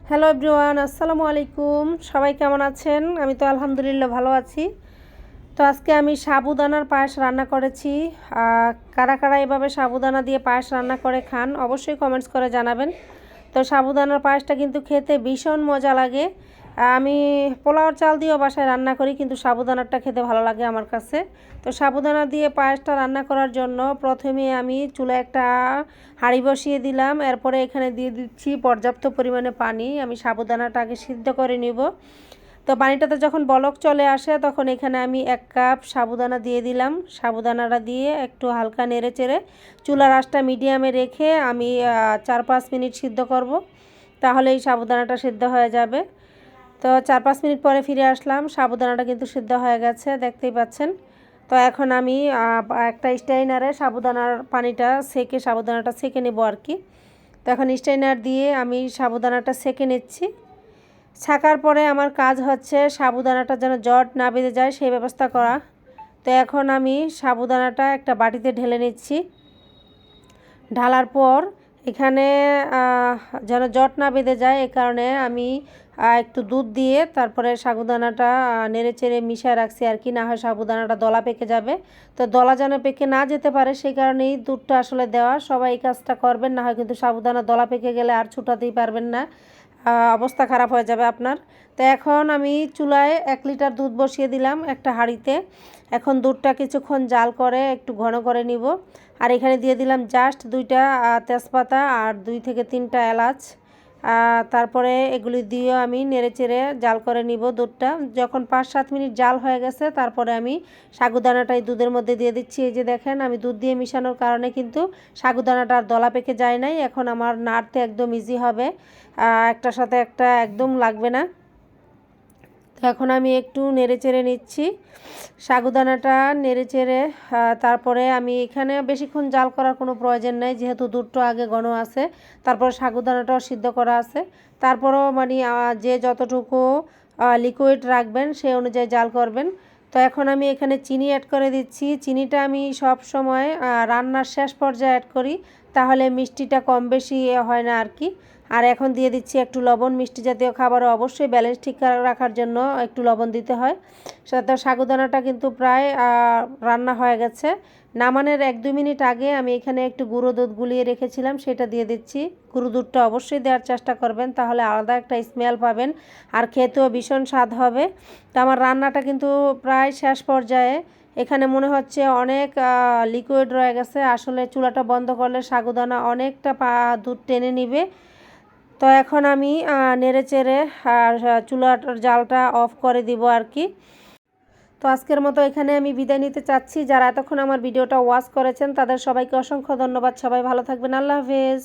Hello everyone, আসসালামু আলাইকুম। সবাই কেমন আছেন? আমি তো আলহামদুলিল্লাহ ভালো আছি। তো আজকে আমি সাবুদানার পায়েস রান্না করেছি। কারা কারা এভাবে সাবুদানা দিয়ে পায়েস রান্না করে খান অবশ্যই কমেন্টস করে জানাবেন। তো সাবুদানার পায়েসটা কিন্তু খেতে ভীষণ মজা লাগে। আমি পোলাওর চাল দিয়েও বাসায় রান্না করি, কিন্তু সাবুদানারটা খেতে ভালো লাগে আমার কাছে। তো সাবুদানা দিয়ে পায়েসটা রান্না করার জন্য প্রথমে আমি চুলায় একটা হাঁড়ি বসিয়ে দিলাম। এরপরে এখানে দিয়ে দিচ্ছি পর্যাপ্ত পরিমাণে পানি। আমি সাবুদানাটাকে সিদ্ধ করে নিব। তো পানিটাতে যখন বলক চলে আসে তখন এখানে আমি 1 কাপ সাবুদানা দিয়ে দিলাম। সাবুদানাটা দিয়ে একটু হালকা নেড়ে চেড়ে চুলার আঁচটা মিডিয়ামে রেখে আমি 4-5 মিনিট সিদ্ধ করব, তাহলে এই সাবুদানাটা সিদ্ধ হয়ে যাবে। তো 4-5 মিনিট পরে ফিরে আসলাম, সাবুদানাটা কিন্তু সিদ্ধ হয়ে গেছে, দেখতেই পাচ্ছেন। তো এখন আমি একটা স্ট্রেইনারে সাবুদানাটা সেকে নেব আর কি। তো এখন স্ট্রেইনার দিয়ে আমি সাবুদানাটা সেকে নিচ্ছি। ছাকার পরে আমার কাজ হচ্ছে সাবুদানাটা যেন জট না বেঁধে যায় সেই ব্যবস্থা করা। তো এখন আমি সাবুদানাটা একটা বাটিতে ঢেলে নিচ্ছি। ঢালার পর এখানে যেন জট না বেঁধে যায় এই কারণে আমি একটু দুধ দিয়ে তারপরে সাবুদানাটা নেড়ে চেড়ে মিশিয়ে রাখছি আর কি, না হয় সাবুদানাটা দলা পেকে যাবে। তো দলা যেন পেকে না যেতে পারে সেই কারণেই দুধটা আসলে দেওয়া। সবাই এই কাজটা করবেন, না হয় কিন্তু সাবুদানা দলা পেকে গেলে আর ছুটাতেই পারবেন না, অবস্থা খারাপ হয়ে যাবে আপনার। তো এখন আমি চুলায় 1 লিটার দুধ বসিয়ে দিলাম একটা হাঁড়িতে। এখন দুধটা কিছুক্ষণ জাল করে একটু ঘন করে নিব। আর এখানে দিয়ে দিলাম জাস্ট 2টা তেজপাতা আর 2 থেকে 3টা এলাচ। তারপরে এগুলি দিয়েও আমি নেড়েচেড়ে জাল করে নিব দুধটা। যখন 5-7 মিনিট জাল হয়ে গেছে তারপরে আমি সাগুদানাটা এই দুধের মধ্যে দিয়ে দিচ্ছি। এই যে দেখেন, আমি দুধ দিয়ে মিশানোর কারণে কিন্তু সাগুদানাটা আর দলা পেকে যায় নাই। এখন আমার নাড়তে একদম ইজি হবে, একটার সাথে একটা একদম লাগবে না। তো এখন আমি একটু নেড়েচেড়ে নিচ্ছি সাগুদানাটা নেড়েচেড়ে। তারপরে আমি এখানে বেশিক্ষণ জাল করার কোনো প্রয়োজন নেই, যেহেতু দুধটা আগে ঘন আছে, তারপর সাগুদানাটাও সিদ্ধ করা আছে। তারপরও মানে যে যতটুকু লিকুইড রাখবেন সেই অনুযায়ী জাল করবেন। তো এখন আমি এখানে চিনি অ্যাড করে দিচ্ছি। চিনিটা আমি সব সময় রান্নার শেষ পর্যায়ে অ্যাড করি, তাহলে মিষ্টিটা কম বেশি হয় না আর কি। আর এখন দিয়ে দিচ্ছি একটু লবণ। মিষ্টি জাতীয় খাবারও অবশ্যই ব্যালেন্স ঠিক রাখার জন্য একটু লবণ দিতে হয়। সাথে সাগুদানাটা কিন্তু প্রায় রান্না হয়ে গেছে। নামানোর 1-2 মিনিট আগে আমি এখানে একটু গুঁড়ো দুধ গুলিয়ে রেখেছিলাম, সেটা দিয়ে দিচ্ছি। গুঁড়ো দুধটা অবশ্যই দেওয়ার চেষ্টা করবেন, তাহলে আলাদা একটা স্মেল পাবেন আর খেতেও ভীষণ স্বাদ হবে। তো আমার রান্নাটা কিন্তু প্রায় শেষ পর্যায়ে। এখানে মনে হচ্ছে অনেক লিকুইড রয়ে গেছে, আসলে চুলাটা বন্ধ করলে সাগুদানা অনেকটা দুধ টেনে নিবে। তো এখন আমি নেড়েচেড়ে চুলার জালটা অফ করে দিব আর কি। তো আজকের মতো এখানে আমি বিদায় নিতে চাচ্ছি। যারা এতক্ষণ আমার ভিডিওটা ওয়াচ করেছেন তাদের সবাইকে অসংখ্য ধন্যবাদ। সবাই ভালো থাকবেন। আল্লাহ হাফেজ।